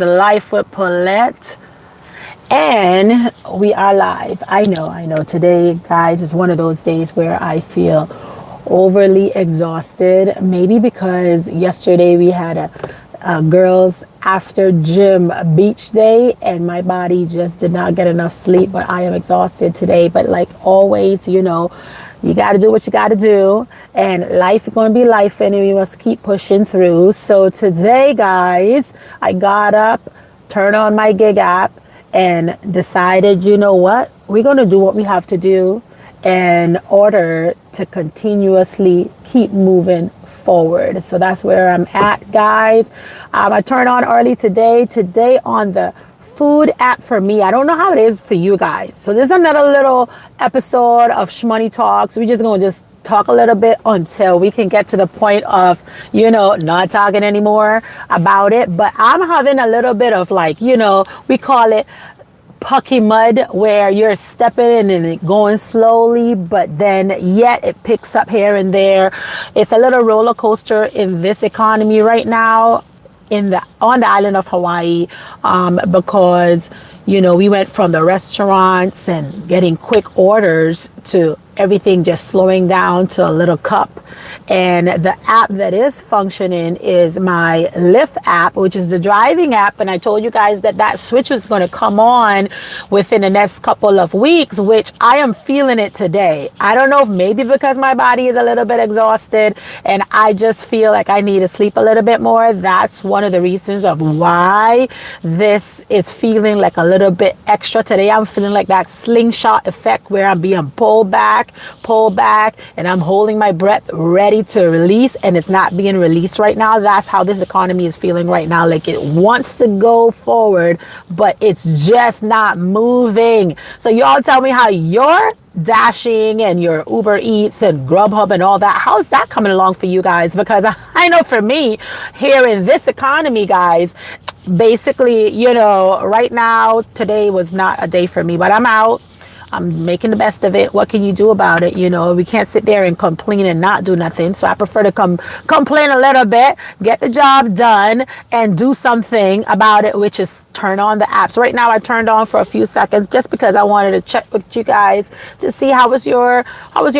Life with Paulette, and we are live. I know. Today, guys, is one of those days where I feel overly exhausted. Maybe because yesterday we had a girls after gym beach day, and my body just did not get enough sleep. But I am exhausted today. But like always, you got to do what you got to do, and life is going to be life, and we must keep pushing through. So today, guys, I got up, turned on my gig app, and decided, you know what, we're going to do what we have to do in order to continuously keep moving forward. So that's where I'm at, guys. I turned on early today on the food app for me. I don't know how it is for you guys. So this is another little episode of Shmoney Talks. We're just going to just talk a little bit until we can get to the point of, not talking anymore about it. But I'm having a little bit of we call it pucky mud, where you're stepping in and going slowly, but then yet it picks up here and there. It's a little roller coaster in this economy right now on the island of Hawaii, because we went from the restaurants and getting quick orders to everything just slowing down to a little cup. And the app that is functioning is my Lyft app, which is the driving app. And I told you guys that switch was going to come on within the next couple of weeks, which I am feeling it today. I don't know if maybe because my body is a little bit exhausted and I just feel like I need to sleep a little bit more. That's one of the reasons of why this is feeling like a little bit extra today. I'm feeling like that slingshot effect where I'm being pulled back, and I'm holding my breath ready to release, and it's not being released right now. That's how this economy is feeling right now. Like it wants to go forward, but it's just not moving. So y'all tell me how you're dashing and your Uber Eats and Grubhub and all that. How's that coming along for you guys? Because I know for me here in this economy, guys, basically, right now, today was not a day for me, but I'm out. I'm making the best of it. What can you do about it? We can't sit there and complain and not do nothing. So I prefer to complain a little bit, get the job done, and do something about it, which is turn on the apps. Right now, I turned on for a few seconds just because I wanted to check with you guys to see how was your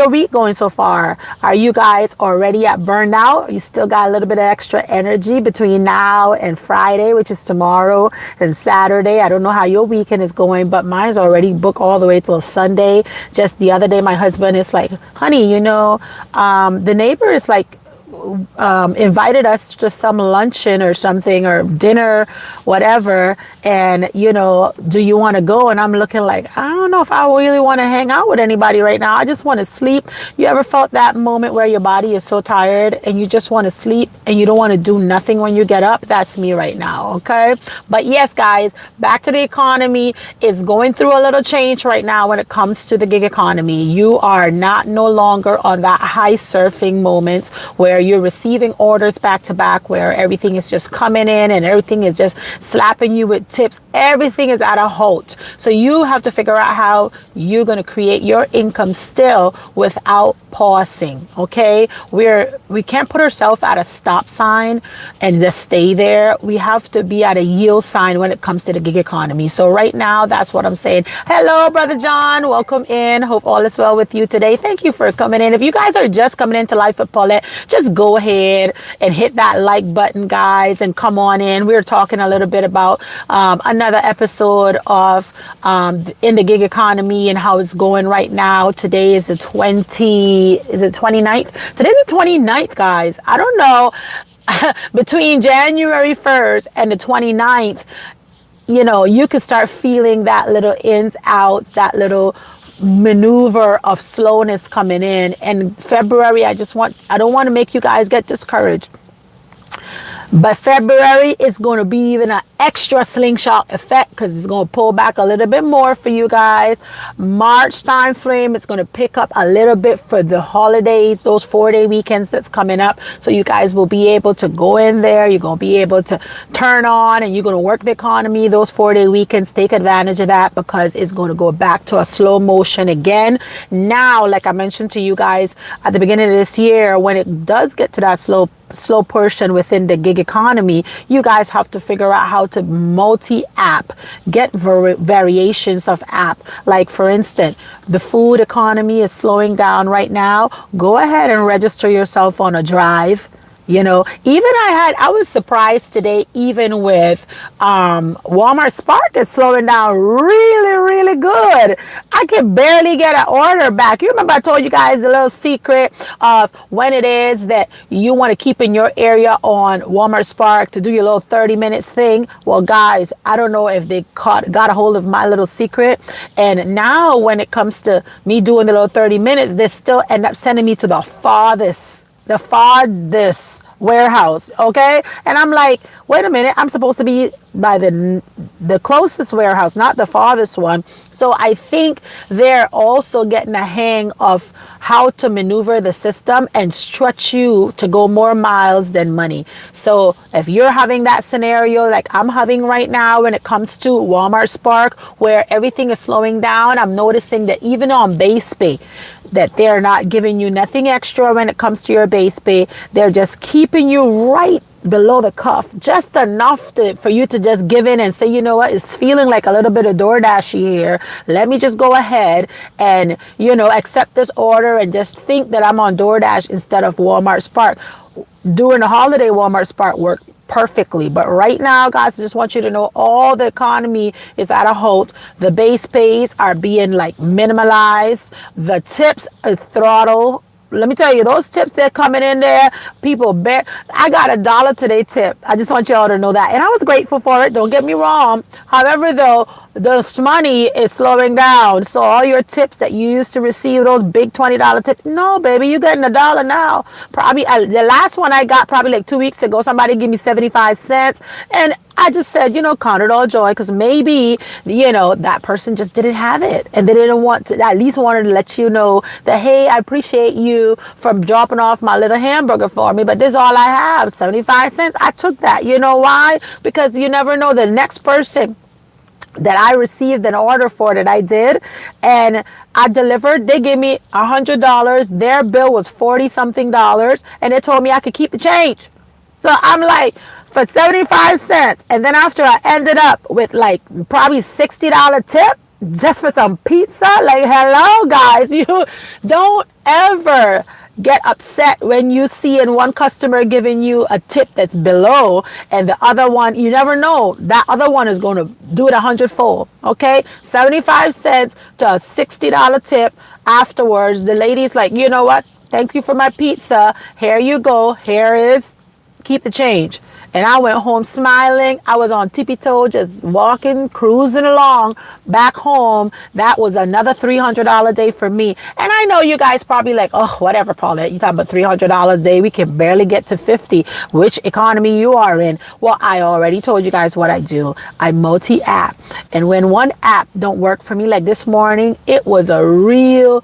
week going so far. Are you guys already at burnout? You still got a little bit of extra energy between now and Friday, which is tomorrow, and Saturday. I don't know how your weekend is going, but mine's already booked all the way till Sunday. Just the other day, my husband is like, honey, the neighbor is like invited us to some luncheon or something, or dinner, whatever, and do you want to go? And I'm looking like, I don't know if I really want to hang out with anybody right now. I just want to sleep. You ever felt that moment where your body is so tired and you just want to sleep and you don't want to do nothing when you get up? That's me right now. Okay, but yes, guys, back to the economy. Is going through a little change right now when it comes to the gig economy. You are no longer on that high surfing moments where you're receiving orders back to back, where everything is just coming in and everything is just slapping you with tips. Everything is at a halt. So you have to figure out how you're going to create your income still without pausing. Okay, we can't put ourselves at a stop sign and just stay there. We have to be at a yield sign when it comes to the gig economy. So right now, that's what I'm saying. Hello, Brother John, welcome in. Hope all is well with you today. Thank you for coming in. If you guys are just coming into Life with Paulette, just go ahead and hit that like button, guys, and come on in. We're talking a little bit about another episode of in the gig economy and how it's going right now. Today is the 29th? Today's the 29th, guys. I don't know. Between January 1st and the 29th, you can start feeling that little ins, outs, that little maneuver of slowness coming in. And February, I don't want to make you guys get discouraged. But February is going to be even an extra slingshot effect because it's going to pull back a little bit more for you guys. March time frame, it's going to pick up a little bit for the holidays, those 4-day weekends that's coming up. So you guys will be able to go in there. You're going to be able to turn on and you're going to work the economy. Those 4-day weekends, take advantage of that because it's going to go back to a slow motion again. Now, like I mentioned to you guys at the beginning of this year, when it does get to that slow slow portion within the gig economy, you guys have to figure out how to multi-app, get variations of app. Like for instance, the food economy is slowing down right now. Go ahead and register yourself on a drive. You know, even I was surprised today, even with Walmart Spark is slowing down really, really good. I can barely get an order back. You remember I told you guys a little secret of when it is that you want to keep in your area on Walmart Spark to do your little 30 minutes thing. Well, guys, I don't know if they got a hold of my little secret. And now when it comes to me doing the little 30 minutes, they still end up sending me to the farthest warehouse, okay? And I'm like, wait a minute, I'm supposed to be by the closest warehouse, not the farthest one. So I think they're also getting a hang of how to maneuver the system and stretch you to go more miles than money. So if you're having that scenario like I'm having right now when it comes to Walmart Spark, where everything is slowing down, I'm noticing that even on base pay, that they're not giving you nothing extra when it comes to your base pay. They're just keeping you right below the cuff, just enough for you to just give in and say, you know what, it's feeling like a little bit of DoorDashy here. Let me just go ahead and, you know, accept this order and just think that I'm on DoorDash instead of Walmart Spark. During the holiday, Walmart Spark worked perfectly. But right now, guys, I just want you to know all the economy is at a halt. The base pays are being like minimalized. The tips are throttle. Let me tell you, those tips that coming in there, people bet. I got $1 today tip. I just want y'all to know that. And I was grateful for it. Don't get me wrong. However, though, the money is slowing down. So all your tips that you used to receive, those big $20 tips, no, baby, you're getting $1 now. Probably the last one I got probably like 2 weeks ago, somebody gave me 75 cents. And I just said, you know, count it all joy, because maybe, you know, that person just didn't have it and they didn't want to, at least wanted to let you know that, hey, I appreciate you for dropping off my little hamburger for me, but this is all I have, 75 cents. I took that. You know why? Because you never know, the next person that I received an order for that I did and I delivered, they gave me $100. Their bill was 40 something dollars and they told me I could keep the change. So I'm like, for 75 cents. And then after I ended up with like probably $60 tip just for some pizza. Like, hello guys, you don't ever get upset when you see in one customer giving you a tip that's below and the other one, you never know, that other one is going to do it 100-fold. Okay, 75 cents to a $60 tip. Afterwards, the lady's like, you know what, thank you for my pizza, here you go, here is, keep the change. And I went home smiling. I was on tippy toe, just walking, cruising along back home. That was another $300 day for me. And I know you guys probably like, oh, whatever, Paulette, you talking about $300 a day. We can barely get to 50. Which economy you are in? Well, I already told you guys what I do. I multi-app. And when one app don't work for me, like this morning, it was a real,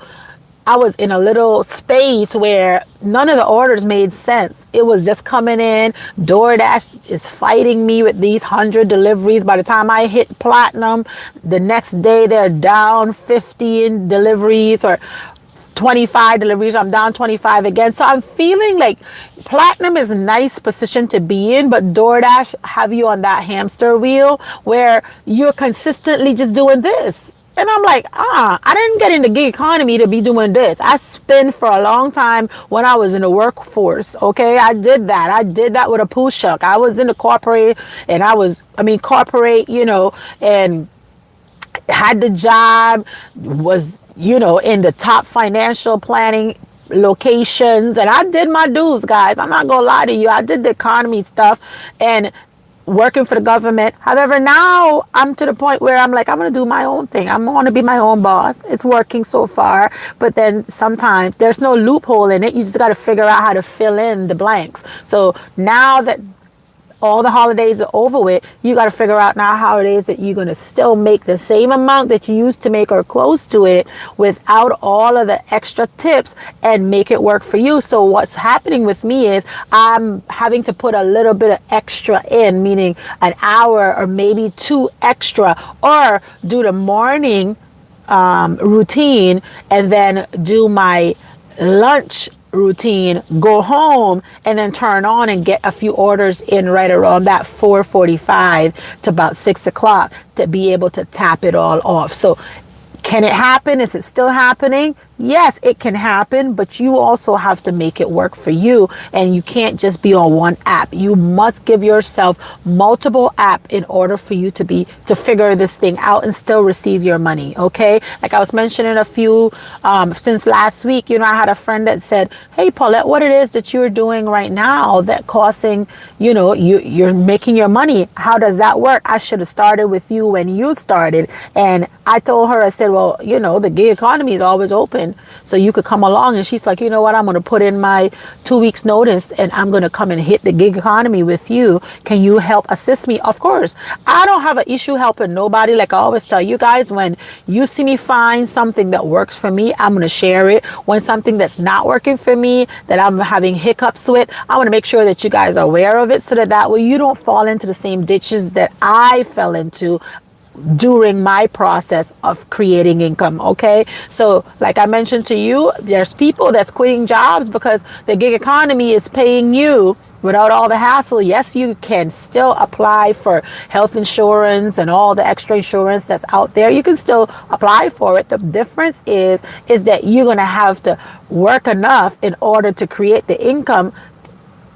I was in a little space where none of the orders made sense. It was just coming in. DoorDash is fighting me with these 100 deliveries. By the time I hit platinum, the next day they're down 50 in deliveries or 25 deliveries. I'm down 25 again. So I'm feeling like platinum is a nice position to be in, but DoorDash have you on that hamster wheel where you're consistently just doing this. And I'm like, I didn't get in the gig economy to be doing this. I spent for a long time when I was in the workforce. Okay, I did that. I did that with a push shuck. I was in the corporate and corporate, you know, and had the job, was, you know, in the top financial planning locations. And I did my dues, guys. I'm not going to lie to you. I did the economy stuff and working for the government. However, now I'm to the point where I'm like, I'm going to do my own thing. I'm going to be my own boss. It's working so far. But then sometimes there's no loophole in it. You just got to figure out how to fill in the blanks. So now that all the holidays are over with, you got to figure out now how it is that you're going to still make the same amount that you used to make or close to it without all of the extra tips and make it work for you. So what's happening with me is I'm having to put a little bit of extra in, meaning an hour or maybe 2 extra, or do the morning routine and then do my lunch routine, go home, and then turn on and get a few orders in right around that 4:45 to about 6 o'clock to be able to tap it all off. So can it happen? Is it still happening? Yes, it can happen, but you also have to make it work for you, and you can't just be on one app. You must give yourself multiple apps in order for you to figure this thing out and still receive your money. Okay, like I was mentioning a few since last week. I had a friend that said, "Hey, Paulette, what it is that you're doing right now that causing you're making your money? How does that work? I should have started with you when you started." And I told her, I said, "Well, the gig economy is always open, so you could come along." And she's like, "You know what? I'm going to put in my 2 weeks notice and I'm going to come and hit the gig economy with you. Can you help assist me?" Of course, I don't have an issue helping nobody. Like I always tell you guys, when you see me find something that works for me, I'm going to share it. When something that's not working for me, that I'm having hiccups with, I want to make sure that you guys are aware of it, so that way you don't fall into the same ditches that I fell into during my process of creating income. Okay, so like I mentioned to you, there's people that's quitting jobs because the gig economy is paying you without all the hassle. Yes, you can still apply for health insurance and all the extra insurance that's out there. You can still apply for it. The difference is that you're going to have to work enough in order to create the income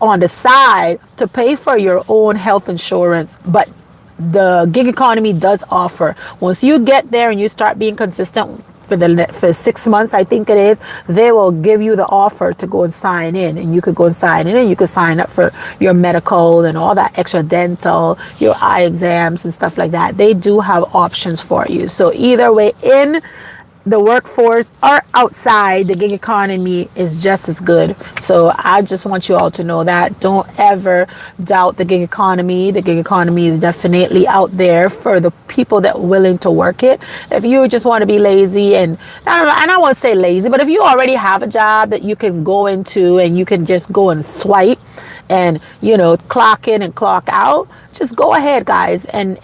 on the side to pay for your own health insurance. But the gig economy does offer, once you get there and you start being consistent for 6 months, I think it is, they will give you the offer to go and sign in, and you could go and sign in, and you could sign up for your medical and all that extra dental, your eye exams and stuff like that. They do have options for you. So either way, in the workforce or outside, the gig economy is just as good. So I just want you all to know that. Don't ever doubt the gig economy. The gig economy is definitely out there for the people that are willing to work it. If you just want to be lazy, and I won't say lazy, but if you already have a job that you can go into and you can just go and swipe and clock in and clock out, just go ahead, guys, and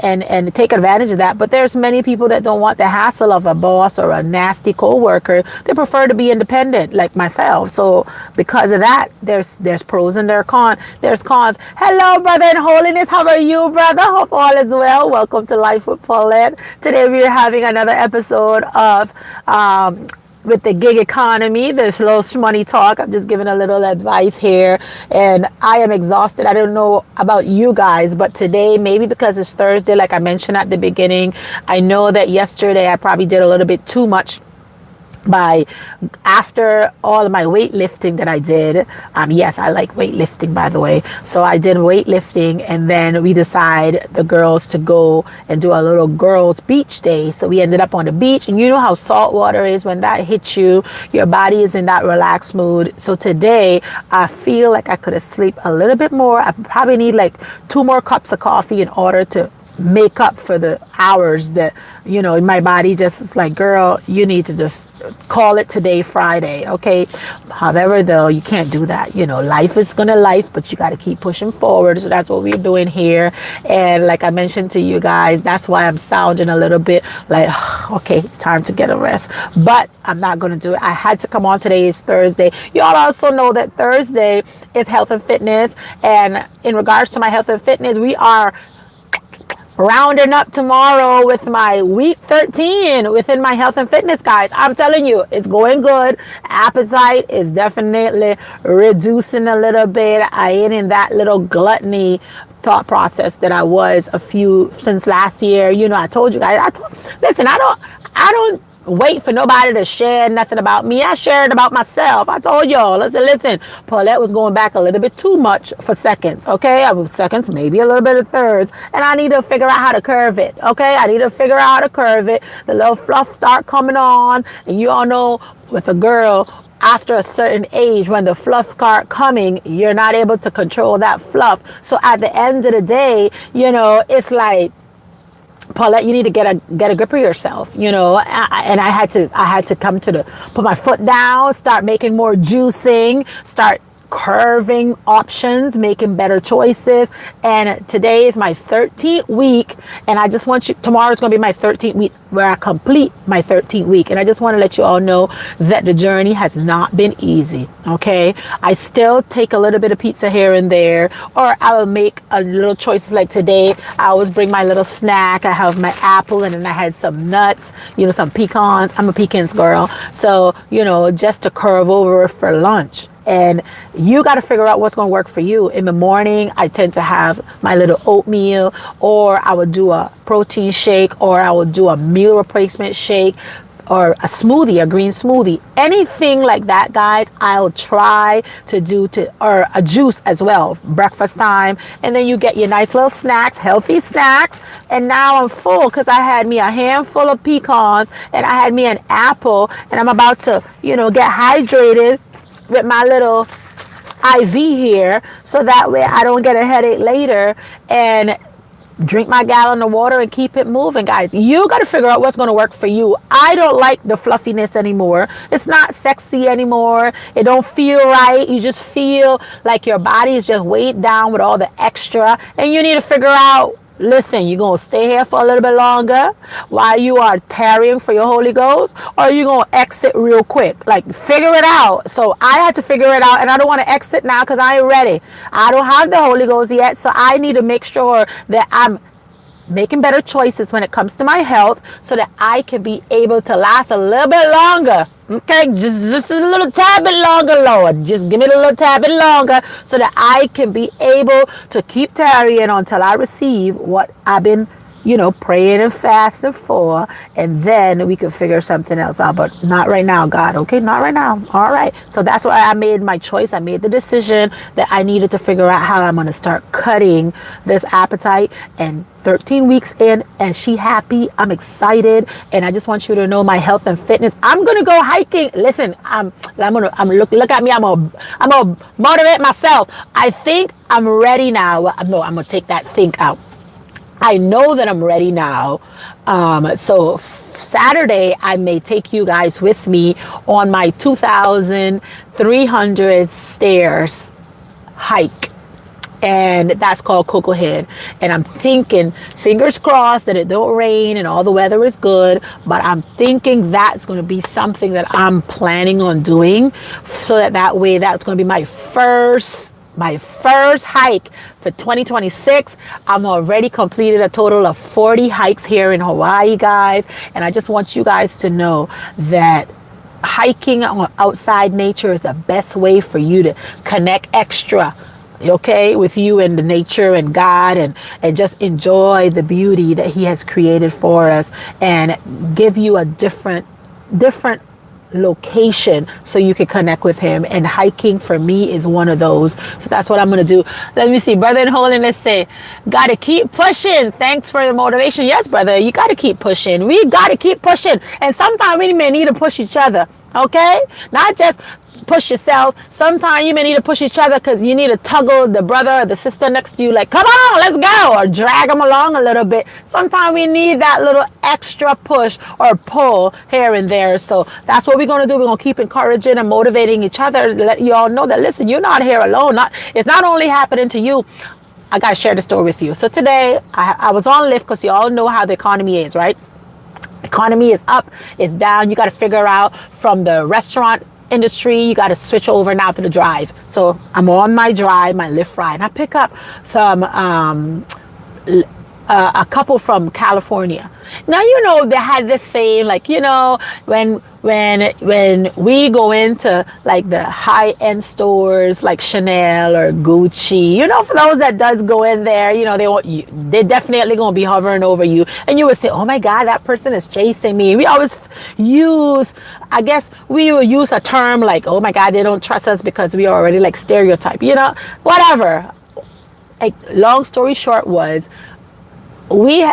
take advantage of that. But there's many people that don't want the hassle of a boss or a nasty coworker. They prefer to be independent, like myself. So because of that, there's pros and there's cons. Hello, brother in holiness. How are you, brother? Hope all is well. Welcome to Life with Paulette. Today we are having another episode of with the gig economy. There's a little money talk. I'm just giving a little advice here, and I am exhausted. I don't know about you guys, but today, maybe because it's Thursday, like I mentioned at the beginning, I know that yesterday I probably did a little bit too much after all of my weightlifting that I did. Yes, I like weightlifting, by the way. So I did weightlifting, and then we decided, the girls, to go and do a little girls beach day. So we ended up on the beach, and you know how salt water is. When that hits you, your body is in that relaxed mood. So today I feel like I could have slept a little bit more. I probably need like 2 more cups of coffee in order to make up for the hours that my body just is like, girl, you need to just call it today, Friday. Okay, however, though, you can't do that. Life is gonna life, but you got to keep pushing forward. So that's what we're doing here. And like I mentioned to you guys, that's why I'm sounding a little bit like, okay, time to get a rest, but I'm not gonna do it. I had to come on. Today is Thursday. Y'all also know that Thursday is health and fitness, and in regards to my health and fitness, we are rounding up tomorrow with my week 13 within my health and fitness, guys. I'm telling you, it's going good. Appetite is definitely reducing a little bit. I ain't in that little gluttony thought process that I was since last year. I told you guys, listen, I don't wait for nobody to share nothing about me. I shared about myself. I told y'all, listen, Paulette was going back a little bit too much for seconds, okay? I was seconds, maybe a little bit of thirds, and I need to figure out how to curve it, okay? I need to figure out how to curve it. The little fluff start coming on, and you all know with a girl, after a certain age, when the fluff start coming, you're not able to control that fluff. So at the end of the day, it's like, Paulette, you need to get a grip of yourself, and I had to put my foot down, start making more juicing, start curving options, making better choices. And today is my 13th week. And I just want you, tomorrow is going to be my 13th week where I complete my 13th week. And I just want to let you all know that the journey has not been easy. Okay. I still take a little bit of pizza here and there, or I will make a little choices like today. I always bring my little snack. I have my apple and then I had some nuts, some pecans. I'm a pecans girl. So, just to curve over for lunch. And you got to figure out what's going to work for you. In the morning, I tend to have my little oatmeal, or I would do a protein shake, or I would do a meal replacement shake, or a smoothie, a green smoothie, anything like that, guys. I'll try to do or a juice as well, breakfast time. And then you get your nice little snacks, healthy snacks. And now I'm full because I had me a handful of pecans and I had me an apple, and I'm about to, get hydrated with my little IV here, so that way I don't get a headache later, and drink my gallon of water and keep it moving. Guys, you got to figure out what's going to work for you. I don't like the fluffiness anymore. It's not sexy anymore. It don't feel right. You just feel like your body is just weighed down with all the extra, and you need to figure out, listen, you're going to stay here for a little bit longer while you are tarrying for your Holy Ghost, or you're going to exit real quick. Like, figure it out. So I had to figure it out, and I don't want to exit now because I ain't ready. I don't have the Holy Ghost yet, so I need to make sure that I'm making better choices when it comes to my health, so that I can be able to last a little bit longer. Okay, just a little tad bit longer, Lord. Just give me a little tad bit longer, so that I can be able to keep tarrying until I receive what I've been, praying and fasting for, and then we can figure something else out. But not right now, God. Okay, not right now. All right. So that's why I made my choice. I made the decision that I needed to figure out how I'm going to start cutting this appetite. And 13 weeks in, and she happy. I'm excited, and I just want you to know my health and fitness. I'm gonna go hiking. Listen, I'm look at me. I'm gonna motivate myself. I think I'm ready now. No, I'm gonna take that think out. I know that I'm ready now. So Saturday, I may take you guys with me on my 2,300 stairs hike. And that's called Cocoa Head. And I'm thinking, fingers crossed, that it don't rain and all the weather is good. But I'm thinking that's going to be something that I'm planning on doing, so that way that's going to be my first hike for 2026. I'm already completed a total of 40 hikes here in Hawaii, guys. And I just want you guys to know that hiking on outside nature is the best way for you to connect extra, okay, with you and the nature and God, and just enjoy the beauty that He has created for us, and give you a different location so you can connect with Him. And hiking for me is one of those. So that's what I'm going to do. Let me see. Brother in holiness say, gotta keep pushing. Thanks for the motivation. Yes, brother, you got to keep pushing. We got to keep pushing. And sometimes we may need to push each other. Okay, not just push yourself. Sometimes you may need to push each other, because you need to tuggle the brother or the sister next to you, like, come on, let's go, or drag them along a little bit. Sometimes we need that little extra push or pull here and there. So that's what we're going to do. We're going to keep encouraging and motivating each other, let you all know that, listen, you're not here alone. It's not only happening to you. I got to share the story with you. So today I was on Lyft, because you all know how the economy is, right? Economy is up, it's down. You got to figure out, from the restaurant industry, you got to switch over now to the drive. So I'm on my drive, my Lyft ride, and I pick up some a couple from California. Now, they had this saying, like, when we go into like the high-end stores like Chanel or Gucci, for those that does go in there, they're definitely going to be hovering over you, and you would say, oh my God, that person is chasing me. We always we will use a term like, oh my God, they don't trust us, because we already like stereotype, whatever. Like, long story short was, we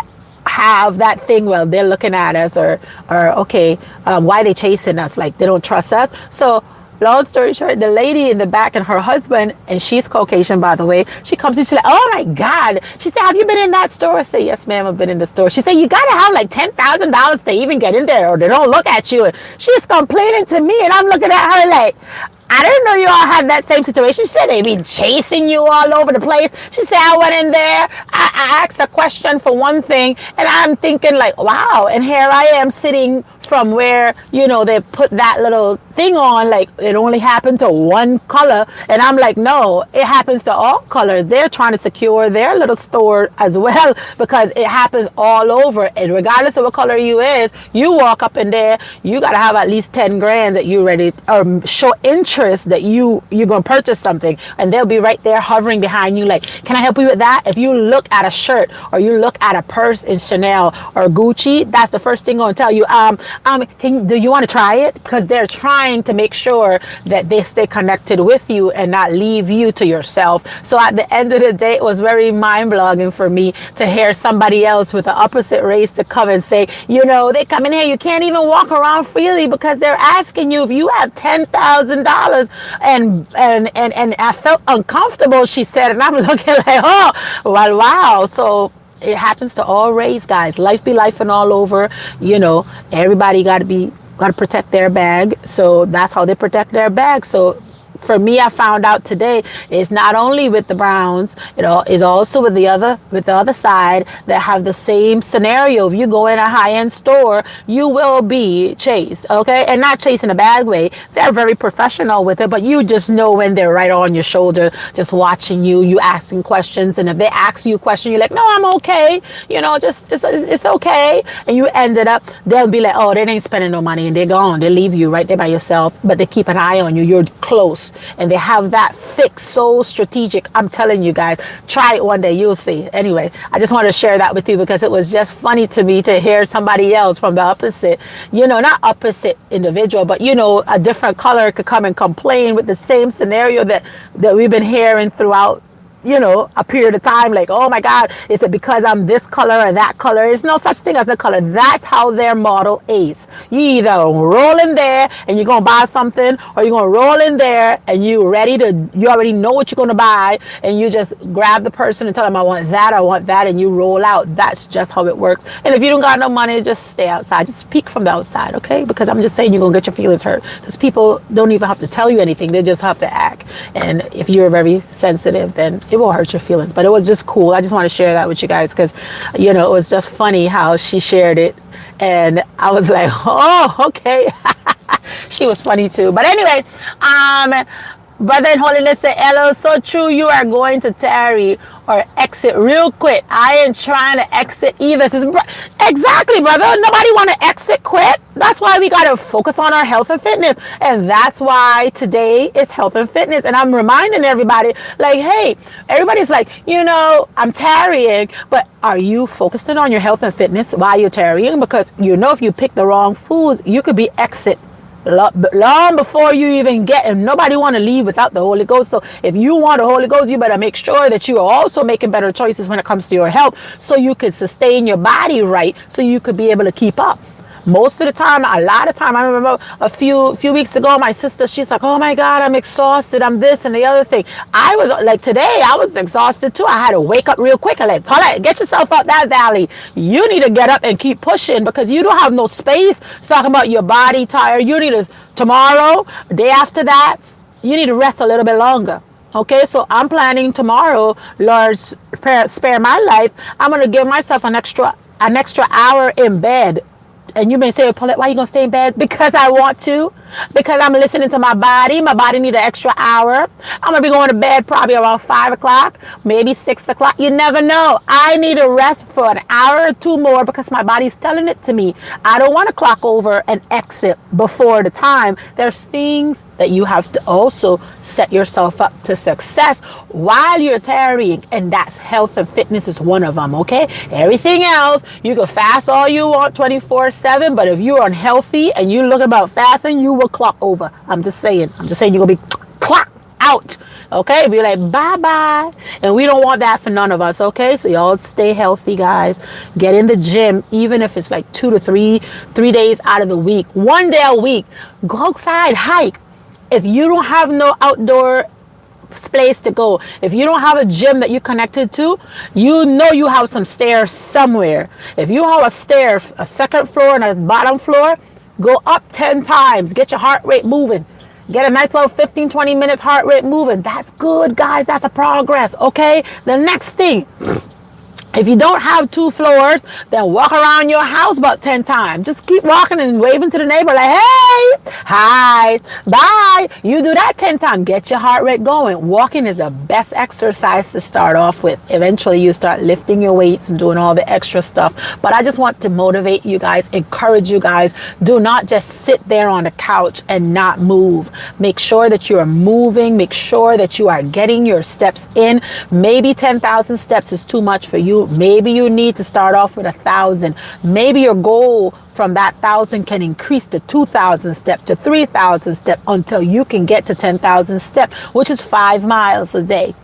have that thing, well, they're looking at us, or okay, why they chasing us, like they don't trust us. So long story short, the lady in the back and her husband, and she's Caucasian, by the way, she comes in, she's like, oh my God. She said, have you been in that store? I say, yes, ma'am, I've been in the store. She said, you got to have like $10,000 to even get in there, or they don't look at you. And she's complaining to me, and I'm looking at her like, I didn't know you all had that same situation. She said they be chasing you all over the place. She said I went in there. I asked a question for one thing, and I'm thinking like, wow. And here I am sitting from where, you know, they put that little thing on, like it only happened to one color. And I'm like, no, it happens to all colors. They're trying to secure their little store as well, because it happens all over. And regardless of what color you is, you walk up in there, you got to have at least 10 grand that you ready, or show interest that you're going to purchase something. And they'll be right there hovering behind you like, can I help you with that? If you look at a shirt or you look at a purse in Chanel or Gucci, that's the first thing going to tell you, do you want to try it? Because they're trying to make sure that they stay connected with you and not leave you to yourself. So at the end of the day, it was very mind-blogging for me to hear somebody else with the opposite race to come and say, you know, they come in here, you can't even walk around freely because they're asking you if you have $10,000. And I felt uncomfortable, she said, and I'm looking like, oh, well, wow. So it happens to all race, guys. Life be life and all over. You know, everybody got to protect their bag. So that's how they protect their bag. So for me, I found out today, it's not only with the Browns, you know, it's also with the other side that have the same scenario. If you go in a high-end store, you will be chased, okay? And not chased in a bad way. They're very professional with it, but you just know when they're right on your shoulder, just watching you, you asking questions. And if they ask you a question, you're like, no, I'm okay. You know, just, it's okay. And you ended up, they'll be like, oh, they ain't spending no money, and they're gone. They leave you right there by yourself, but they keep an eye on you. You're close. And they have that fix so strategic. I'm telling you guys, try it one day, you'll see. Anyway, I just want to share that with you because it was just funny to me to hear somebody else from the opposite, you know, not opposite individual, but you know, a different color could come and complain with the same scenario that we've been hearing throughout, you know, a period of time. Like, oh my God, is it because I'm this color or that color? There's no such thing as the color. That's how their model is. You either roll in there and you're going to buy something, or you're going to roll in there and you already know what you're going to buy, and you just grab the person and tell them, I want that, and you roll out. That's just how it works. And if you don't got no money, just stay outside. Just peek from the outside, okay? Because I'm just saying, you're going to get your feelings hurt, because people don't even have to tell you anything. They just have to act. And if you're very sensitive, then it will hurt your feelings. But it was just cool. I just want to share that with you guys because, you know, it was just funny how she shared it. And I was like, oh, okay. She was funny too. But anyway, Brother in Holiness said, Ella, so true, you are going to tarry or exit real quick. I ain't trying to exit either. Exactly, brother. Nobody want to exit quick. That's why we got to focus on our health and fitness. And that's why today is health and fitness. And I'm reminding everybody, like, hey, everybody's like, you know, I'm tarrying, but are you focusing on your health and fitness while you're tarrying? Because you know, if you pick the wrong foods, you could be exit long before you even get, and nobody want to leave without the Holy Ghost. So if you want the Holy Ghost, you better make sure that you are also making better choices when it comes to your health, so you could sustain your body right, so you could be able to keep up. Most of the time, a lot of time, I remember a few weeks ago, my sister, she's like, oh my God, I'm exhausted, I'm this and the other thing. I was like, today I was exhausted too. I had to wake up real quick. I'm like, Paulette, get yourself out that valley. You need to get up and keep pushing, because you don't have no space talking about your body tired. You need to, tomorrow, day after that, you need to rest a little bit longer. Okay, so I'm planning tomorrow, Lord, spare my life, I'm going to give myself an extra hour in bed. And you may say, Paulette, why are you going to stay in bed? Because I want to. Because I'm listening to my body. My body needs an extra hour. I'm going to be going to bed probably around 5 o'clock, maybe 6 o'clock. You never know. I need a rest for an hour or two more, because my body's telling it to me. I don't want to clock over and exit before the time. There's things that you have to also set yourself up to success while you're tarrying, and that's health and fitness is one of them, okay? Everything else, you can fast all you want 24/7, but if you're unhealthy and you look about fasting, you will clock over. I'm just saying you're gonna be clocked out, okay? Be like, bye-bye. And we don't want that for none of us, okay? So y'all stay healthy, guys. Get in the gym, even if it's like 2 to 3 days out of the week, 1 day a week. Go outside, hike. If you don't have no outdoor place to go, if you don't have a gym that you're connected to, you know you have some stairs somewhere. If you have a stair, a second floor and a bottom floor, go up 10 times. Get your heart rate moving. Get a nice little 15, 20 minutes heart rate moving. That's good, guys. That's a progress. Okay. The next thing, if you don't have 2 floors, then walk around your house about 10 times. Just keep walking and waving to the neighbor like, hey, hi, bye. You do that 10 times. Get your heart rate going. Walking is the best exercise to start off with. Eventually, you start lifting your weights and doing all the extra stuff. But I just want to motivate you guys, encourage you guys. Do not just sit there on the couch and not move. Make sure that you are moving. Make sure that you are getting your steps in. Maybe 10,000 steps is too much for you. Maybe you need to start off with 1,000. Maybe your goal from that 1,000 can increase to 2,000 steps, to 3,000 steps, until you can get to 10,000 steps, which is 5 miles a day.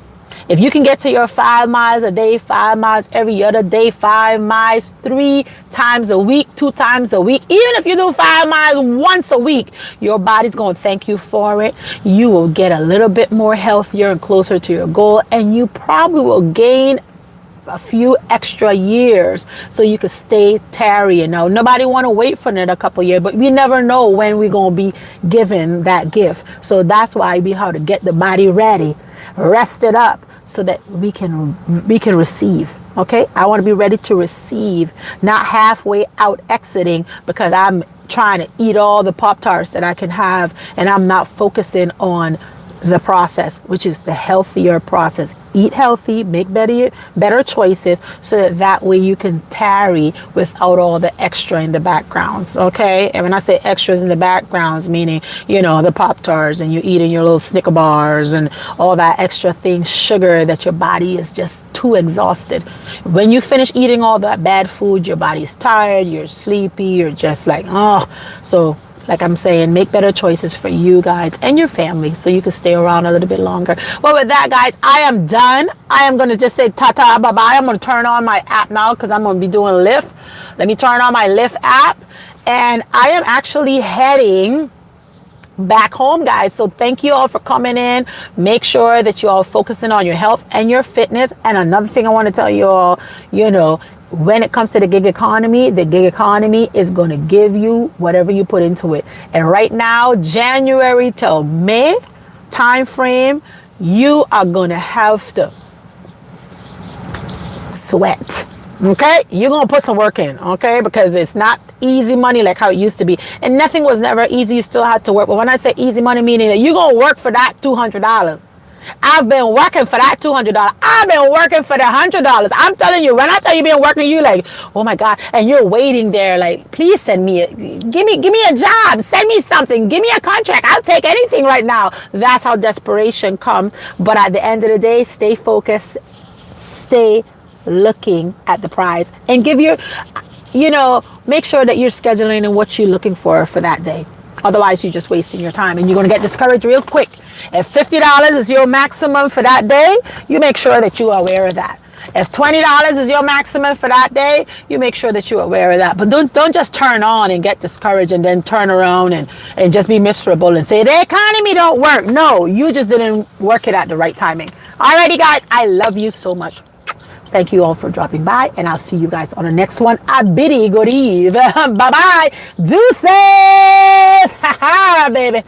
If you can get to your 5 miles a day, 5 miles every other day, 5 miles 3 times a week, 2 times a week, even if you do 5 miles once a week, your body's going to thank you for it. You will get a little bit more healthier and closer to your goal, and you probably will gain a few extra years so you could stay tarry. You know, nobody want to wait for another couple years, but we never know when we're going to be given that gift. So that's why we have to get the body ready, rest it up, so that we can receive. Okay, I want to be ready to receive, not halfway out exiting because I'm trying to eat all the Pop-Tarts that I can have and I'm not focusing on the process, which is the healthier process. Eat healthy, make better choices, so that way you can tarry without all the extra in the backgrounds. Okay, and when I say extras in the backgrounds, meaning, you know, the Pop-Tarts and you eating your little Snicker bars and all that extra things, sugar, that your body is just too exhausted. When you finish eating all that bad food, your body's tired, you're sleepy, you're just like, oh. So like I'm saying, make better choices for you guys and your family so you can stay around a little bit longer. Well, with that, guys, I am done. I am going to just say ta-ta, bye-bye. I'm going to turn on my app now because I'm going to be doing Lyft. Let me turn on my Lyft app. And I am actually heading back home, guys. So thank you all for coming in. Make sure that you all focusing on your health and your fitness. And another thing I want to tell you all, you know, when it comes to the gig economy is going to give you whatever you put into it. And right now, January till May time frame, you are going to have to sweat. Okay, you're gonna put some work in, okay, because it's not easy money like how it used to be, and nothing was never easy. You still have to work. But when I say easy money, meaning that you're gonna work for that $200. I've been working for that $200. I've been working for the $100. I'm telling you, when I tell you been working, you like, oh my God, and you're waiting there like, please send me give me a job, send me something, give me a contract. I'll take anything right now. That's how desperation comes. But at the end of the day, stay focused, stay looking at the prize, and give your, you know, make sure that you're scheduling and what you're looking for that day. Otherwise, you're just wasting your time and you're going to get discouraged real quick. If $50 is your maximum for that day, you make sure that you are aware of that. If $20 is your maximum for that day, you make sure that you're aware of that. But don't just turn on and get discouraged and then turn around and just be miserable and say the economy don't work. No, you just didn't work it at the right timing. Alrighty, guys, I love you so much. Thank you all for dropping by, and I'll see you guys on the next one. A biddy good eve. Bye-bye. Deuces. Ha ha, baby.